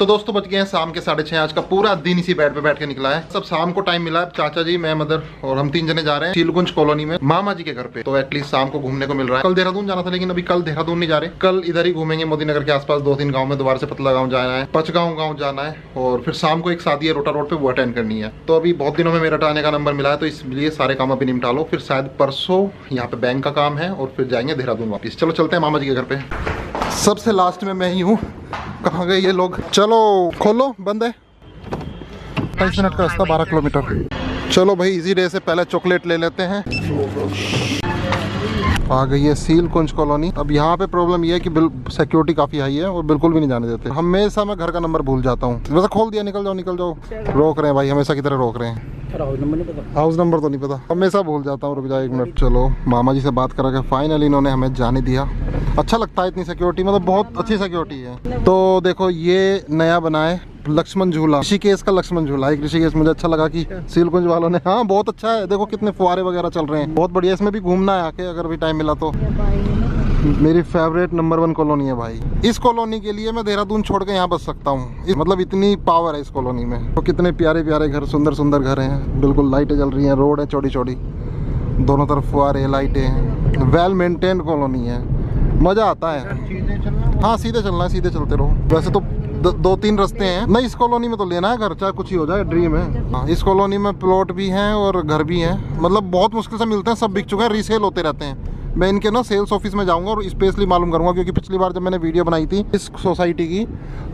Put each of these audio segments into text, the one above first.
तो दोस्तों बच गए हैं शाम के 6:30। आज का पूरा दिन इसी बेड पे बैठ के निकला है। सब शाम को टाइम मिला है। चाचा जी, मैं, मदर और हम 3 जने जा रहे हैं शीलकुंज कॉलोनी में मामा जी के घर पे। तो एटलीस्ट शाम को घूमने को मिल रहा है। कल देहरादून जाना था लेकिन अभी कल देहरादून नहीं जा रहे। कल इधर ही घूमेंगे मोदी नगर के आसपास 2-3 गाँव में। दोबारा से पतला गाँव जाना है, पचगांव गाँव जाना है और फिर शाम को एक शादी है रोटा रोड पे, वो अटेंड करनी है। तो अभी बहुत दिनों में मेरठ आने का नंबर मिला है तो इसलिए सारे काम अभी निपटा लो। फिर शायद परसों यहाँ पे बैंक का काम है और फिर जाएंगे देहरादून वापस। चलो चलते हैं मामा जी के घर पे। सबसे लास्ट में मैं ही हूँ। कहाँ गए ये लोग? चलो खोलो, बंद है। 22 मिनट का रास्ता, 12 किलोमीटर। चलो भाई, इजी डे से पहले चॉकलेट ले लेते हैं। आ गई है शीलकुंज कॉलोनी। अब यहाँ पे प्रॉब्लम ये है कि सिक्योरिटी काफी हाई है और बिल्कुल भी नहीं जाने देते। हमेशा मैं घर का नंबर भूल जाता हूँ। वैसे खोल दिया, निकल जाओ निकल जाओ। रोक रहे हैं भाई, हमेशा की तरह रोक रहे हैं। हाउस नंबर तो नहीं पता, हमेशा भूल जाता हूँ। रुक जाओ 1 मिनट। चलो मामा जी से बात करा के फाइनली इन्होंने हमें जाने दिया। अच्छा लगता है इतनी सिक्योरिटी, मतलब बहुत अच्छी सिक्योरिटी है। तो देखो ये नया बना है लक्ष्मण झूला, ऋषिकेश का लक्ष्मण झूला। एक ऋषिकेश मुझे अच्छा लगा कि शीलकुंज वालों ने, हाँ बहुत अच्छा है। देखो कितने फुहारे वगैरह चल रहे हैं, बहुत बढ़िया। इसमें भी घूमना है आके अगर भी टाइम मिला तो। मेरी फेवरेट नंबर 1 कॉलोनी है भाई। इस कॉलोनी के लिए मैं देहरादून छोड़ के यहाँ बस सकता हूँ। मतलब इतनी पावर है इस कॉलोनी में। तो कितने प्यारे प्यारे घर, सुंदर सुंदर घर हैं। बिल्कुल लाइटें जल रही हैं, रोड है चौड़ी चौड़ी, दोनों तरफ फुहारे, लाइटें हैं। वेल मेंटेन्ड कॉलोनी है, मजा आता है। हाँ सीधे चलना है, सीधे चलते रहो। वैसे तो 2-3 रास्ते हैं। नहीं, इस कॉलोनी में तो लेना है घर, चाहे कुछ ही हो जाए, ड्रीम है। हाँ, इस कॉलोनी में प्लॉट भी हैं और घर भी हैं। मतलब बहुत मुश्किल से मिलते हैं, सब बिक चुके हैं, रीसेल होते रहते हैं। मैं इनके ना सेल्स ऑफिस में जाऊंगा और स्पेशली मालूम करूंगा, क्योंकि पिछली बार जब मैंने वीडियो बनाई थी इस सोसाइटी की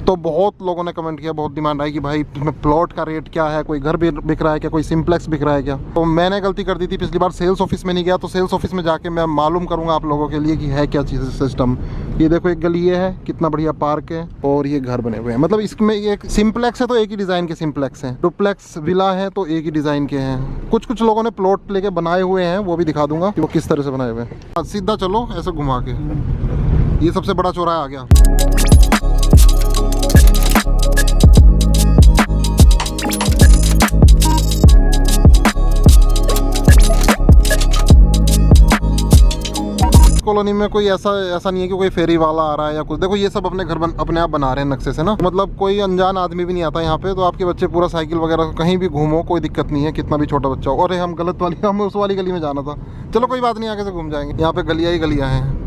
तो बहुत लोगों ने कमेंट किया, बहुत डिमांड आई कि भाई प्लॉट का रेट क्या है, कोई घर बिक रहा है क्या, कोई सिंप्लेक्स बिक रहा है क्या। तो मैंने गलती कर दी थी, पिछली बार सेल्स ऑफिस में नहीं गया। तो सेल्स ऑफिस में जाके मैं मालूम करूंगा आप लोगों के लिए कि है क्या चीज़ सिस्टम। ये देखो एक गली ये है, कितना बढ़िया पार्क है और ये घर बने हुए हैं। मतलब इसमें एक सिंप्लेक्स है तो एक ही डिज़ाइन के सिंप्लेक्स हैं, डुप्लेक्स विला है तो एक ही डिज़ाइन के हैं। कुछ लोगों ने प्लॉट लेके बनाए हुए हैं, वो भी दिखा दूंगा कि वो किस तरह से बनाए हुए हैं। सीधा चलो ऐसे घुमा के, ये सबसे बड़ा चौराहा आ गया। कॉलोनी में कोई ऐसा नहीं है कि कोई फेरी वाला आ रहा है या कुछ। देखो ये सब अपने घर अपने आप बना रहे हैं नक्शे से ना। मतलब कोई अनजान आदमी भी नहीं आता यहाँ पे। तो आपके बच्चे पूरा साइकिल वगैरह कहीं भी घूमो, कोई दिक्कत नहीं है, कितना भी छोटा बच्चा हो। और हम गलत वाली, हमें उस वाली गली में जाना था। चलो कोई बात नहीं, आगे से घूम जाएंगे। यहाँ पे गलियाँ ही गलियाँ हैं।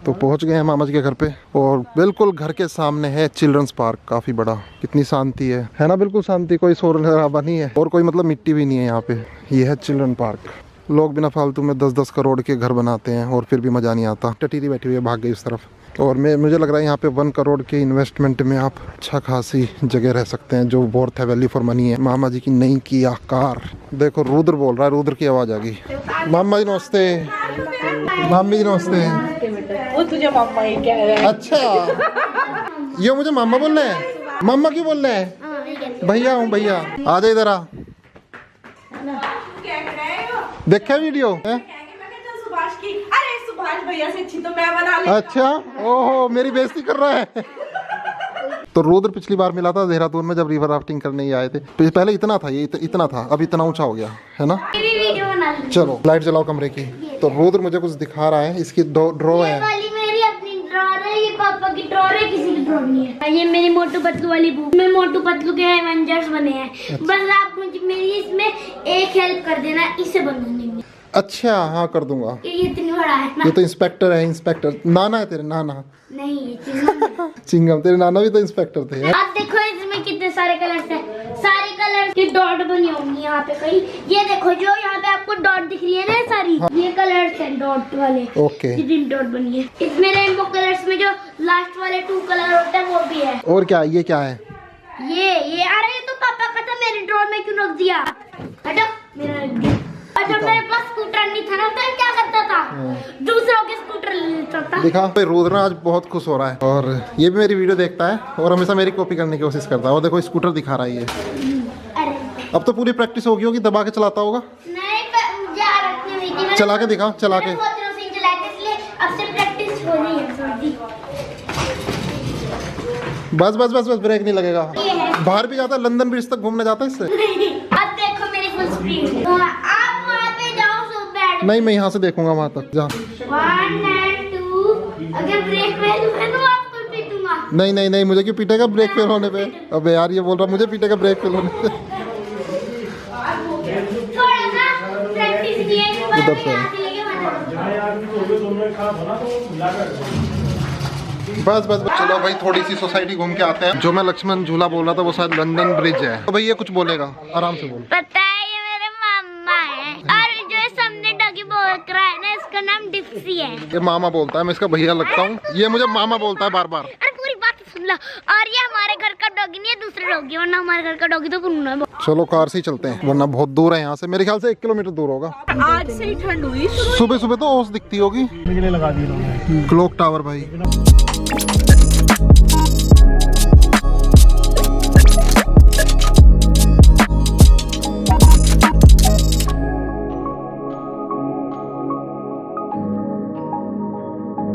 तो पहुंच गए हैं मामा जी के घर पे और बिल्कुल घर के सामने है चिल्ड्रंस पार्क, काफी बड़ा। कितनी शांति है ना, बिल्कुल शांति, कोई शोर शराबा नहीं है और कोई मतलब मिट्टी भी नहीं है यहाँ पे। ये है चिल्ड्रन पार्क। लोग बिना फालतू में 10-10 करोड़ के घर बनाते हैं और फिर भी मजा नहीं आता। टटीरी बैठी हुई है, भाग गई उस तरफ। और मुझे लग रहा है यहाँ पे 1 करोड़ के इन्वेस्टमेंट में आप अच्छा खासी जगह रह सकते हैं, जो वर्थ है, वैल्यू फॉर मनी है। मामा जी की नई किया कार। देखो रुद्र बोल रहा है, रुद्र की आवाज आ गई। मामा जी नमस्ते। मामी जी नमस्ते। वो तुझे मामा ही कह रहा है। अच्छा, ये मुझे मामा बोल रहे हैं? मामा क्यों बोल रहे हैं? भैया हूँ भैया। आ जा इधर आ, देखा वीडियो है? सुभाष भैया से अच्छी तो मैं बना लेता। अच्छा, ओहो मेरी बेइज्जती कर रहा है। तो रुद्र पिछली बार मिला था देहरादून में जब रिवर राफ्टिंग करने ही आए थे। पहले इतना था, ये इतना था, अब इतना ऊंचा हो गया है ना। चलो लाइट जलाओ कमरे की। तो रुद्र मुझे कुछ दिखा रहा है। इसकी ड्रॉ है, मेरी अपनी ड्रॉ है, ये पापा की ड्रॉ है, किसी की ड्रॉ नहीं है। ये मेरी मोटू पतलू वाली बुक में मोटू पतलू के एवेंजर्स बने हैं। अच्छा। बस आप मुझे मेरी इसमें एक हेल्प कर देना, इसे बनाने में। अच्छा हाँ कर दूंगा। ये इतनी बड़ा है ना। ये तो इंस्पेक्टर है, इंस्पेक्टर। नाना है तेरे, नाना नहीं ये चिंगम। चिंगम, तेरे नाना भी तो इंस्पेक्टर थे। आप देखो इसमें कितने सारे कलर्स हैं। सारे कलर की डॉट बनी होंगी यहाँ पे कहीं। ये देखो जो यहाँ पे आपको डॉट दिख रही है ना सारी, हाँ। ये कलर्स हैं डॉट वाले। ओके, ग्रीन डॉट बनी है। इसमें रेनबो कलर्स में जो लास्ट वाले 2 कलर होते हैं वो भी है। और क्या ये क्या है? ये अरे ये तो पापा का था, मेरे ड्रॉर में क्यों रख दिया? हटो, मेरा रख दिया। और जब मेरे पास स्कूटर नहीं था ना तो क्या करता था, दूसरों के स्कूटर ले लेता था। देखा, रुद्र आज बहुत खुश हो रहा है और ये भी मेरी वीडियो देखता है और हमेशा मेरी कॉपी करने की कोशिश करता है। और देखो स्कूटर दिखा रहा है ये। अरे अब तो पूरी प्रैक्टिस होगी होगी, दबा के चलाता होगा। नहीं पर मुझे रखनी हुई थी। चला के दिखा, चला के। अब से प्रैक्टिस हो रही है। बस बस बस बस, ब्रेक नहीं लगेगा। बाहर भी जाता है, लंदन ब्रिज तक घूमने जाता है इससे। अब देखो मेरी फुल स्पीड। आप वहाँ पे जाओ, सो बैठ। नहीं मैं यहाँ से देखूंगा वहाँ तक। जा 1 and 2 अगर ब्रेक फेल हुआ तो आपको पीटूंगा। नहीं नहीं नहीं, मुझे क्यों पीटेगा ब्रेक फेल होने पे? अबे यार ये बोल रहा मुझे पीटेगा ब्रेक फेल होने पे। थोड़ा सा प्रैक्टिस किया है, उधर से। बस बस बस, चलो भाई थोड़ी सी सोसाइटी घूम के आते हैं। जो मैं लक्ष्मण झूला बोल रहा था वो शायद लंदन ब्रिज है। तो भाई ये कुछ बोलेगा, आराम से बोल। पता है ये मेरे मामा है, और जो सामने डॉगी बोल रहा है ना, इसका नाम डिप्सी है। ये मामा बोलता है, मैं इसका भैया लगता हूँ। ये मुझे मामा बोलता है बार बार। अरे पूरी बात सुन लो। और ये हमारे घर का डॉगी नहीं है, दूसरा डॉगी, वरना हमारे घर का डॉगी तो पुन्नू है। चलो कार से ही चलते हैं, वरना बहुत दूर है यहाँ से। मेरे ख्याल से 1 किलोमीटर दूर होगा। आज से ही ठंड हुई शुरू। सुबह सुबह तो ओस दिखती होगी। लगा दी क्लॉक टावर भाई।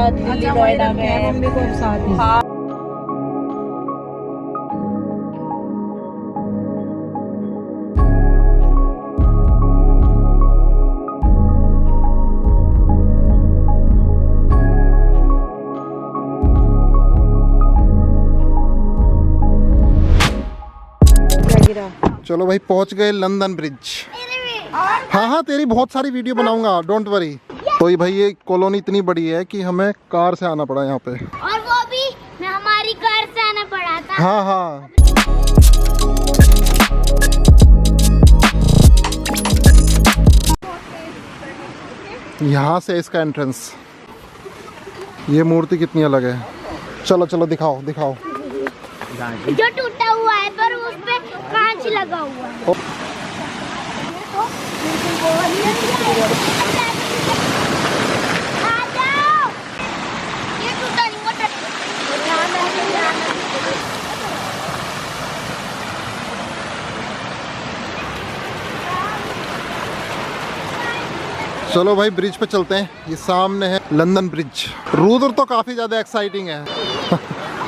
दिल्ली नोएडा में मम्मी को साथ ही। हाँ। चलो भाई पहुंच गए लंदन ब्रिज। हाँ हाँ तेरी बहुत सारी वीडियो बनाऊंगा, डोंट वरी। तो ये भाई ये कॉलोनी इतनी बड़ी है कि हमें कार से आना पड़ा यहाँ पे। और वो भी मैं हमारी कार से आना पड़ा था। हाँ हाँ यहाँ से इसका एंट्रेंस। ये मूर्ति कितनी अलग है। चलो चलो दिखाओ दिखाओ। जो टूटा हुआ है पर उस पे कांच लगा हुआ है। आ जाओ। ये टूटा नहीं हुआ। चलो भाई ब्रिज पे चलते हैं। ये सामने है लंदन ब्रिज। रुद्र तो काफी ज्यादा एक्साइटिंग है।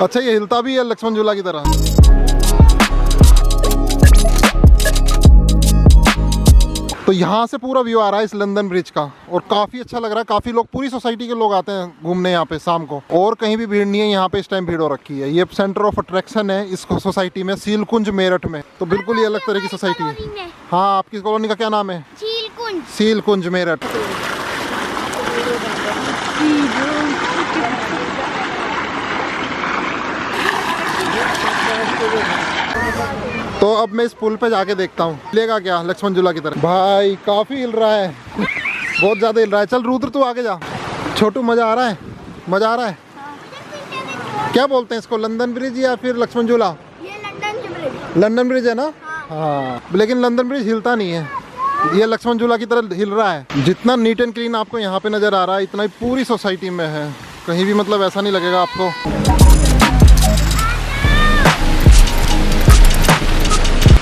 अच्छा ये हिलता भी है लक्ष्मण झूला की तरह। तो यहाँ से पूरा व्यू आ रहा है इस लंदन ब्रिज का, और काफी अच्छा लग रहा है। काफी लोग, पूरी सोसाइटी के लोग आते हैं घूमने यहाँ पे शाम को। और कहीं भी भीड़ नहीं है, यहाँ पे इस टाइम भीड़ हो रखी है। ये सेंटर ऑफ अट्रैक्शन है इस सोसाइटी में, सीलकुंज मेरठ में। तो बिल्कुल ही अलग तरह की सोसाइटी है। हाँ आपकी कॉलोनी का क्या नाम है? सीलकुंज। सीलकुंज मेरठ। तो अब मैं इस पुल पे जाके देखता हूँ लेगा क्या लक्ष्मण झूला की तरह। भाई काफी हिल रहा है। बहुत ज्यादा हिल रहा है। चल रुद्र तू आगे जा। छोटू मजा आ रहा है? मजा आ रहा है? क्या बोलते हैं इसको, लंदन ब्रिज या फिर लक्ष्मण झूला? ये लंदन ब्रिज। लंदन ब्रिज है ना? हाँ लेकिन लंदन ब्रिज हिलता नहीं है, ये लक्ष्मण झूला की तरह हिल रहा है। जितना नीट एंड क्लीन आपको यहाँ पे नजर आ रहा है, इतना ही पूरी सोसाइटी में है। कहीं भी मतलब ऐसा नहीं लगेगा आपको।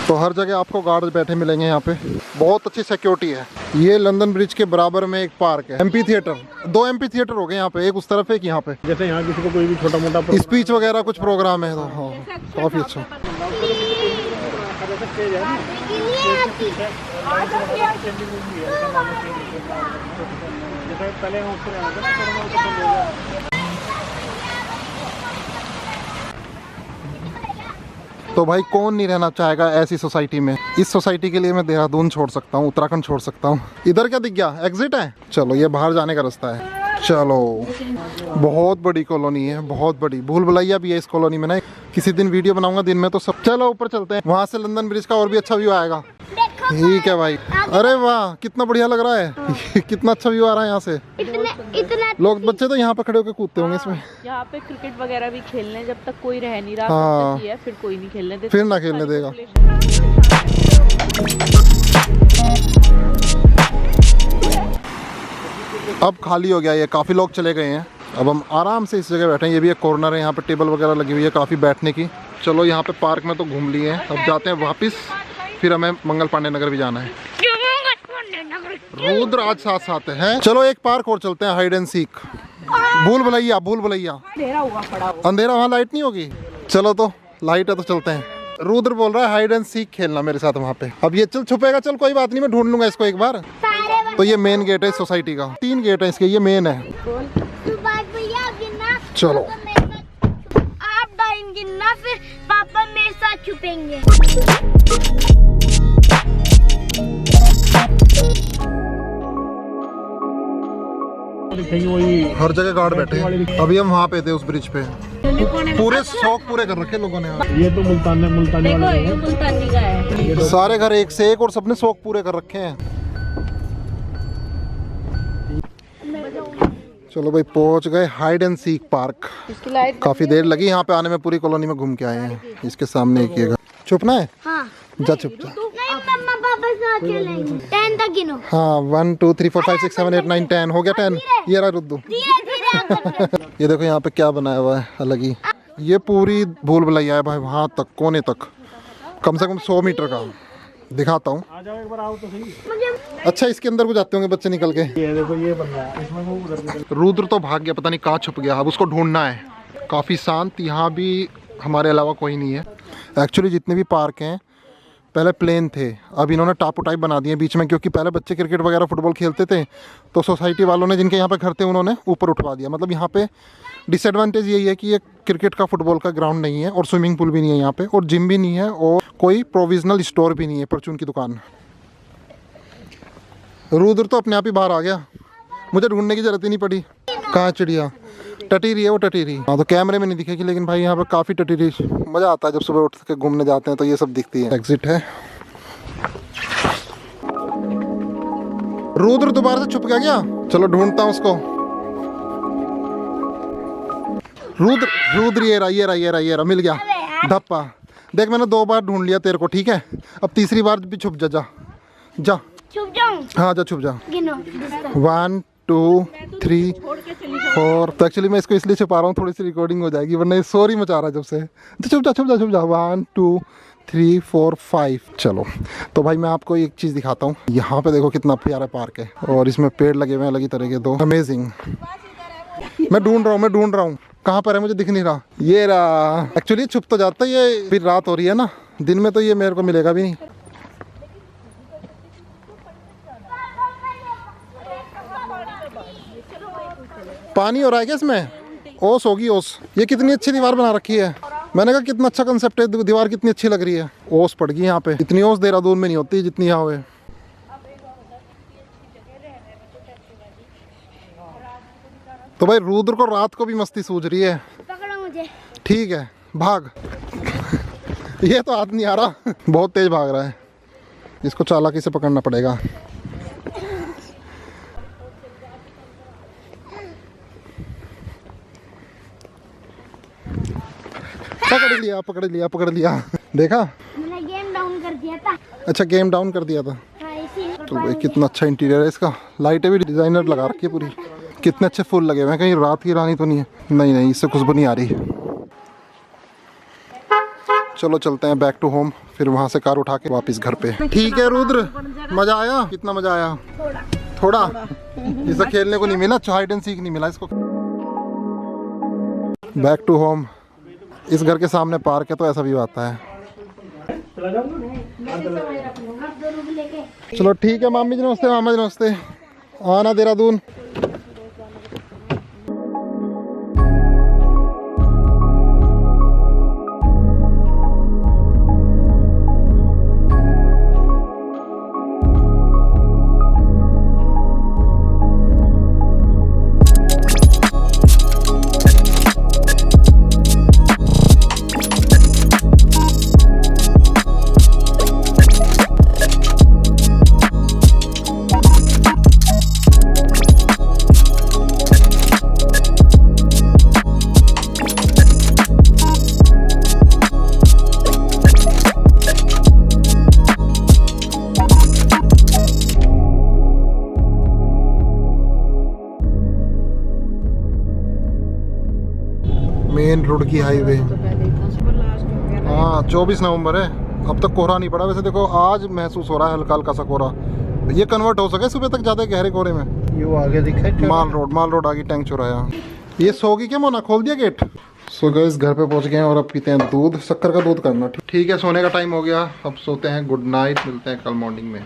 तो हर जगह आपको गार्ड बैठे मिलेंगे यहाँ पे। बहुत अच्छी सिक्योरिटी है। ये लंदन ब्रिज के बराबर में एक पार्क है, एम्पी थिएटर। 2 एम्पी थिएटर हो गए यहाँ पे, एक उस तरफ एक यहाँ पे। जैसे यहाँ किसी को कोई भी छोटा मोटा स्पीच वगैरह कुछ प्रोग्राम है तो हाँ काफी अच्छा। तो भाई कौन नहीं रहना चाहेगा ऐसी सोसाइटी में। इस सोसाइटी के लिए मैं देहरादून छोड़ सकता हूँ, उत्तराखंड छोड़ सकता हूँ। इधर क्या दिख गया? एग्जिट है। चलो ये बाहर जाने का रास्ता है। चलो बहुत बड़ी कॉलोनी है, बहुत बड़ी। भूल भुलैया भी है इस कॉलोनी में ना। किसी दिन वीडियो बनाऊंगा दिन में तो सब। चलो ऊपर चलते हैं, वहाँ से लंदन ब्रिज का और भी अच्छा व्यू आएगा। ठीक है भाई। अरे वाह कितना बढ़िया लग रहा है। कितना अच्छा व्यू आ रहा है यहाँ से। इतना लोग बच्चे तो यहाँ पे खड़े होकर कूदते होंगे इसमें। यहाँ पे क्रिकेट वगैरह भी खेलने, जब तक कोई रह नहीं रहा हाँ। तब तक ही है, फिर कोई नहीं खेलने देता। फिर ना खेलने देगा। अब खाली हो गया ये, काफ़ी लोग चले गए हैं। अब हम आराम से इस जगह बैठे हैं। ये भी एक कॉर्नर है, यहाँ पे टेबल वगैरह लगी हुई है काफ़ी बैठने की। चलो यहाँ पे पार्क में तो घूम लिए हैं, अब जाते हैं वापस। फिर हमें मंगल पांडे नगर भी जाना है। रुद्र आज साथ साथ है। चलो एक पार्क और चलते हैं, हाइड एंड सीक। भूल भुलैया, भूल भुलैया। अंधेरा हुआ पड़ा। अंधेरा, वहाँ लाइट नहीं होगी। चलो तो लाइट है तो चलते हैं। रुद्र बोल रहा है हाइड एंड सीक खेलना मेरे साथ वहाँ पे। अब ये चल छुपेगा, चल कोई बात नहीं, मैं ढूंढ लूंगा इसको एक बार। तो ये मेन गेट है सोसाइटी का। 3 गेट है इसके, ये मेन है। चलो आप डालेंगे ना, फिर पापा मेरे साथ छुपेंगे। वही हर जगह गार्ड बैठे हैं। अभी हम वहाँ पे थे उस ब्रिज पे, पूरे शौक पूरे कर रखे लोगों ने। ये तो मुल्तानी देखो वाले ये मुल्तानी का है। सारे घर एक से एक और सबने शौक पूरे कर रखे हैं। चलो भाई पहुंच गए हाइड एंड सीक पार्क। इसकी लाइट काफी देर लगी यहाँ पे आने में, पूरी कॉलोनी में घूम के आए हैं। इसके सामने एक ये घर। चुपना है? हाँ जा चुप जा। नहीं, मम्मा पापा साथ चलेंगे। 10 तक गिनो। हाँ 1 2 3 4 5 6 7 8 9 10 हो गया 10। ये रहा रुद्दू। धीरे धीरे ये देखो यहाँ पे क्या बनाया हुआ है अलग ही। ये पूरी भूल भुलैया है भाई, वहाँ तक कोने तक, कम से कम 100 मीटर का। दिखाता हूँ। आ जाओ एक बार, आओ तो सही। अच्छा इसके अंदर को जाते होंगे बच्चे निकल के। ये देखो ये बन रहा है, इसमें वो उधर रुद्र तो भाग गया, पता नहीं कहाँ छुप गया, अब उसको ढूंढना है। काफ़ी शांत, यहाँ भी हमारे अलावा कोई नहीं है। एक्चुअली जितने भी पार्क हैं पहले प्लेन थे, अब इन्होंने टापू टाइप बना दिए बीच में, क्योंकि पहले बच्चे क्रिकेट वगैरह फुटबॉल खेलते थे तो सोसाइटी वालों ने, जिनके यहाँ पे घर थे, उन्होंने ऊपर उठवा दिया। मतलब यहाँ पे डिसएडवांटेज यही है कि ये क्रिकेट का फुटबॉल का ग्राउंड नहीं है, और स्विमिंग पूल भी नहीं है यहाँ पे, और जिम भी नहीं है, और कोई प्रोविजनल स्टोर भी नहीं है, परचून की दुकान। रुद्र तो अपने आप ही बाहर आ गया, मुझे ढूंढने की जरूरत ही नहीं पड़ी। कहाँ चिड़िया? टटीरी है वो, टटीरी। हाँ तो कैमरे में नहीं दिखेगी, लेकिन भाई यहाँ पे काफ़ी टटीरी, मज़ा आता है जब सुबह उठ के घूमने जाते हैं तो ये सब दिखती है। एग्जिट है। रुद्र दोबारा से छुप गया क्या? चलो ढूंढता हूँ उसको। रुद्र ये रहा, मिल गया। धप्पा देख, मैंने 2 बार ढूंढ लिया तेरे को, ठीक है? अब तीसरी बार भी छुप जा। जा छुप जाऊं? हाँ जा छुप जा। गिनो। 1 2 3 4। तो एक्चुअली मैं इसको इसलिए छुपा रहा हूँ, थोड़ी सी रिकॉर्डिंग हो जाएगी, वरना ये शोर ही मचा रहा है जब से। छुप जा 1 2 3 4 5। चलो तो भाई मैं आपको एक चीज़ दिखाता हूँ। यहाँ पे देखो कितना प्यारा पार्क है, और इसमें पेड़ लगे हुए हैं अलग ही तरह के, दो अमेजिंग। मैं ढूंढ रहा हूँ कहाँ पर है, मुझे दिख नहीं रहा। ये रहा। एक्चुअली छुप तो जाता है ये, फिर रात हो रही है ना, दिन में तो ये मेरे को मिलेगा भी नहीं। पानी हो रहा है क्या इसमें? ओस होगी ओस। ये कितनी अच्छी दीवार बना रखी है। मैंने कहा कितना अच्छा कंसेप्ट है, दीवार कितनी अच्छी लग रही है। ओस पड़ गई यहाँ पे। इतनी ओस देहरादून में नहीं होती जितनी यहाँ हुए। तो भाई रुद्र को रात को भी मस्ती सूझ रही है। पकड़ो मुझे। ठीक है भाग। ये तो हाथ नहीं आ रहा, बहुत तेज भाग रहा है, इसको चालाकी से पकड़ना पड़ेगा। पकड़ लिया। देखा? मैंने गेम डाउन कर दिया था। अच्छा गेम डाउन कर दिया था। हाँ, इसी तो भाई कितना अच्छा इंटीरियर है इसका, लाइटें भी डिजाइनर लगा रखी है पूरी। कितने अच्छे फूल लगे हुए हैं, कहीं रात की रानी तो नहीं है? नहीं इससे खुशबू नहीं आ रही। चलो चलते हैं बैक टू होम, फिर वहाँ से कार उठा के वापस घर पे। ठीक है रुद्र, मजा आया? कितना मजा आया? थोड़ा। इसे खेलने को नहीं मिला, हाइड एंड सीक नहीं मिला इसको। Back to home. इस घर के सामने पार्क है तो ऐसा भी आता है। चलो ठीक है, मामी जी नमस्ते, मामा जी नमस्ते। आना देहरादून। मेन रोड की हाईवे। हाँ 24 नवंबर है, अब तक कोहरा नहीं पड़ा। वैसे देखो आज महसूस हो रहा है हल्का हल्का सा कोहरा। ये कन्वर्ट हो सके सुबह तक ज़्यादा गहरे कोहरे में। ये वो आगे दिखा है माल रोड आगे टैंक चुराया। ये सोगी क्या मोना, खोल दिया गेट? सो गाइस घर पे पहुंच गए हैं और अब पीते हैं दूध, शक्कर का दूध करना। ठीक है, सोने का टाइम हो गया, अब सोते हैं। गुड नाइट, मिलते हैं कल मॉर्निंग में।